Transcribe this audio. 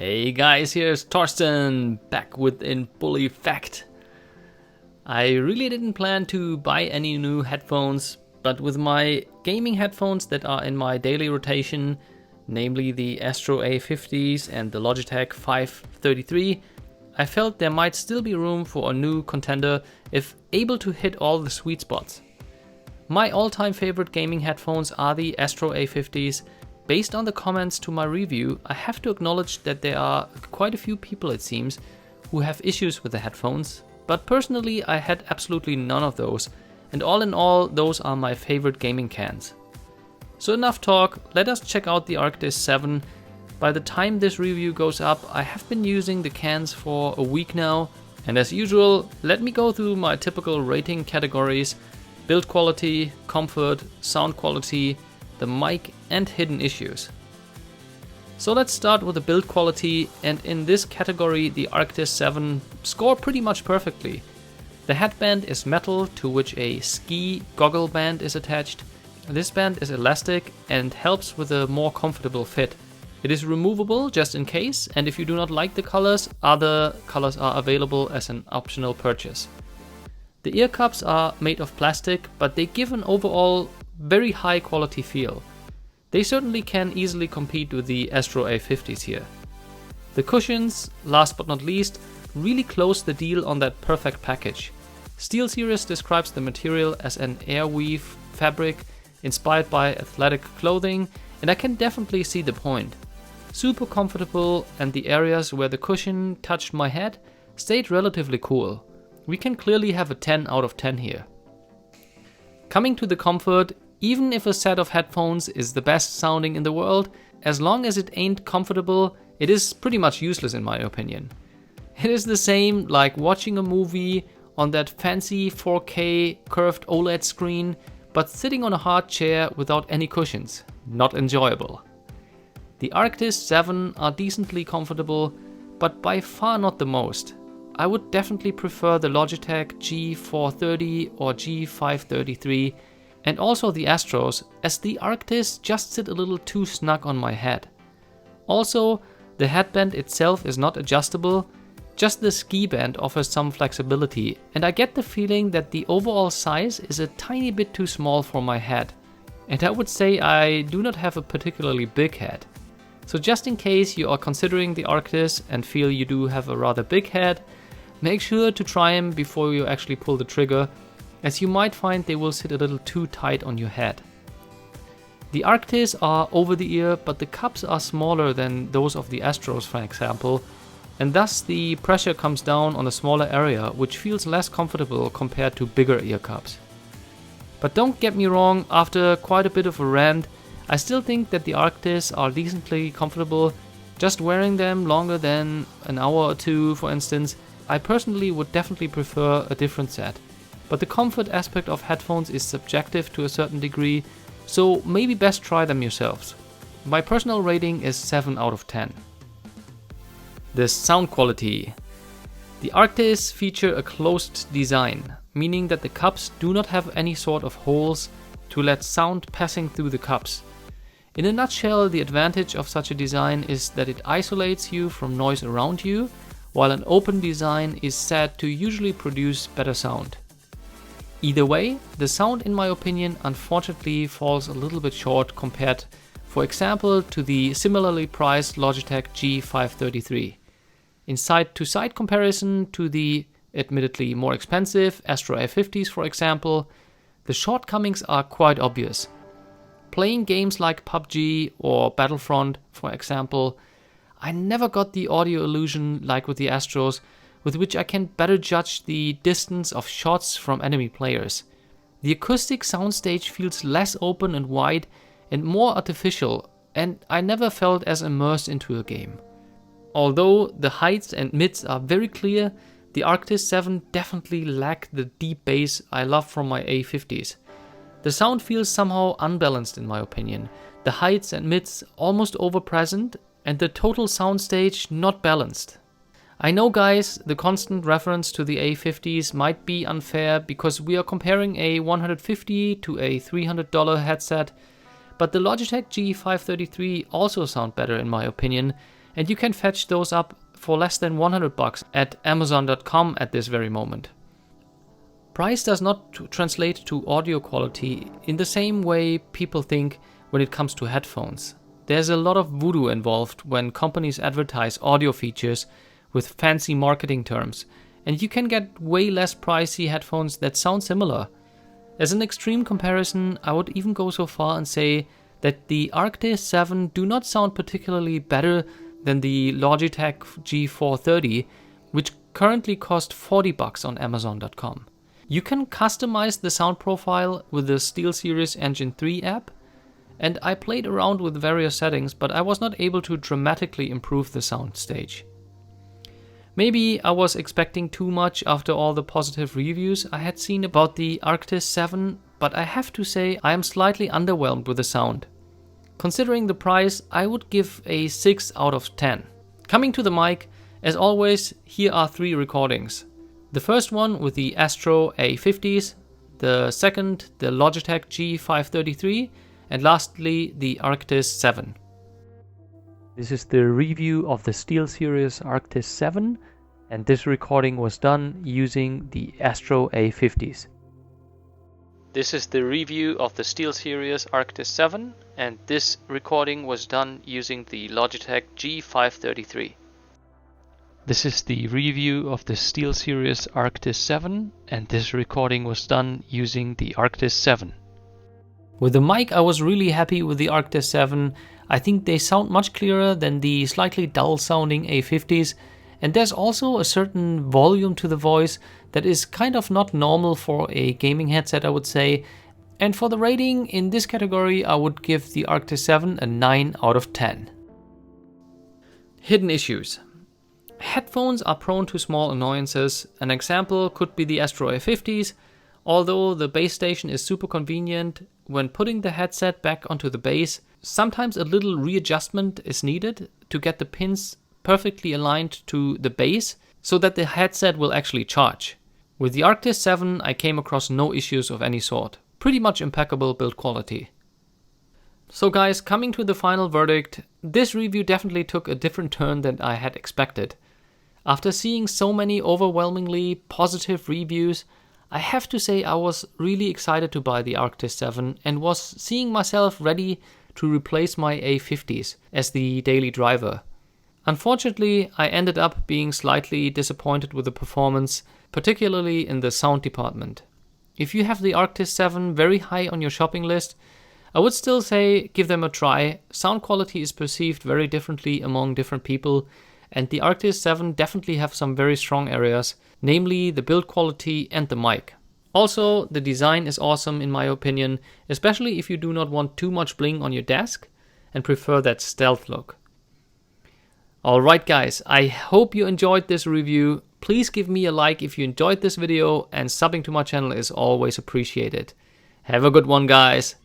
Hey guys, here's Torsten, back with in full effect. I really didn't plan to buy any new headphones, but with my gaming headphones that are in my daily rotation, namely the Astro A50s and the Logitech 533, I felt there might still be room for a new contender if able to hit all the sweet spots. My all-time favorite gaming headphones are the Astro A50s. Based on the comments to my review, I have to acknowledge that there are quite a few people, it seems, who have issues with the headphones, but personally I had absolutely none of those, and all in all, those are my favorite gaming cans. So enough talk, let us check out the Arctis 7. By the time this review goes up, I have been using the cans for a week now, and as usual, let me go through my typical rating categories: build quality, comfort, sound quality, the mic, and hidden issues. So let's start with the build quality, and in this category the Arctis 7 score pretty much perfectly. The headband is metal to which a ski goggle band is attached. This band is elastic and helps with a more comfortable fit. It is removable just in case, and if you do not like the colors, other colors are available as an optional purchase. The ear cups are made of plastic, but they give an overall very high quality feel. They certainly can easily compete with the Astro A50s here. The cushions, last but not least, really close the deal on that perfect package. SteelSeries describes the material as an airweave fabric inspired by athletic clothing, and I can definitely see the point. Super comfortable, and the areas where the cushion touched my head stayed relatively cool. We can clearly have a 10 out of 10 here. Coming to the comfort, even if a set of headphones is the best sounding in the world, as long as it ain't comfortable, it is pretty much useless in my opinion. It is the same like watching a movie on that fancy 4K curved OLED screen, but sitting on a hard chair without any cushions. Not enjoyable. The Arctis 7 are decently comfortable, but by far not the most. I would definitely prefer the Logitech G430 or G533, and also the Astros, as the Arctis just sit a little too snug on my head. Also, the headband itself is not adjustable, just the ski band offers some flexibility, and I get the feeling that the overall size is a tiny bit too small for my head. And I would say I do not have a particularly big head. So just in case you are considering the Arctis and feel you do have a rather big head, make sure to try them before you actually pull the trigger, as you might find they will sit a little too tight on your head. The Arctis are over the ear, but the cups are smaller than those of the Astros, for example, and thus the pressure comes down on a smaller area, which feels less comfortable compared to bigger ear cups. But don't get me wrong, after quite a bit of a rant, I still think that the Arctis are decently comfortable. Just wearing them longer than an hour or two, for instance, I personally would definitely prefer a different set. But the comfort aspect of headphones is subjective to a certain degree, so maybe best try them yourselves. My personal rating is 7 out of 10. The sound quality. The Arctis feature a closed design, meaning that the cups do not have any sort of holes to let sound passing through the cups. In a nutshell, the advantage of such a design is that it isolates you from noise around you, while an open design is said to usually produce better sound. Either way, the sound in my opinion unfortunately falls a little bit short compared, for example, to the similarly priced Logitech G533. In side-to-side comparison to the admittedly more expensive Astro A50s, for example, the shortcomings are quite obvious. Playing games like PUBG or Battlefront, for example, I never got the audio illusion like with the Astros, with which I can better judge the distance of shots from enemy players. The acoustic soundstage feels less open and wide and more artificial, and I never felt as immersed into a game. Although the heights and mids are very clear, the Arctis 7 definitely lack the deep bass I love from my A50s. The sound feels somehow unbalanced in my opinion. The heights and mids almost overpresent, and the total soundstage not balanced. I know guys, the constant reference to the A50s might be unfair because we are comparing a $150 to a $300 headset, but the Logitech G533 also sound better in my opinion, and you can fetch those up for less than $100 at Amazon.com at this very moment. Price does not translate to audio quality in the same way people think when it comes to headphones. There's a lot of voodoo involved when companies advertise audio features with fancy marketing terms, and you can get way less pricey headphones that sound similar. As an extreme comparison, I would even go so far and say that the Arctis 7 do not sound particularly better than the Logitech G430, which currently cost $40 on Amazon.com. You can customize the sound profile with the SteelSeries Engine 3 app, and I played around with various settings, but I was not able to dramatically improve the sound stage. Maybe I was expecting too much after all the positive reviews I had seen about the Arctis 7, but I have to say I am slightly underwhelmed with the sound. Considering the price, I would give a 6 out of 10. Coming to the mic, as always, here are 3 recordings. The first one with the Astro A50s, the second the Logitech G533, and lastly the Arctis 7. This is the review of the SteelSeries Arctis 7, and this recording was done using the Astro A50s. This is the review of the SteelSeries Arctis 7, and this recording was done using the Logitech G533. This is the review of the SteelSeries Arctis 7, and this recording was done using the Arctis 7. With the mic, I was really happy with the Arctis 7. I think they sound much clearer than the slightly dull sounding A50s, and there's also a certain volume to the voice that is kind of not normal for a gaming headset, I would say. And for the rating in this category, I would give the Arctis 7 a 9 out of 10. Hidden issues. Headphones are prone to small annoyances. An example could be the Astro A50s. Although the base station is super convenient, when putting the headset back onto the base, sometimes a little readjustment is needed to get the pins perfectly aligned to the base so that the headset will actually charge. With the Arctis 7, I came across no issues of any sort. Pretty much impeccable build quality. So guys, coming to the final verdict, this review definitely took a different turn than I had expected. After seeing so many overwhelmingly positive reviews, I have to say I was really excited to buy the Arctis 7 and was seeing myself ready to replace my A50s as the daily driver. Unfortunately, I ended up being slightly disappointed with the performance, particularly in the sound department. If you have the Arctis 7 very high on your shopping list, I would still say give them a try. Sound quality is perceived very differently among different people, and the Arctis 7 definitely have some very strong areas, namely the build quality and the mic. Also, the design is awesome in my opinion, especially if you do not want too much bling on your desk and prefer that stealth look. Alright guys, I hope you enjoyed this review. Please give me a like if you enjoyed this video, and subbing to my channel is always appreciated. Have a good one guys.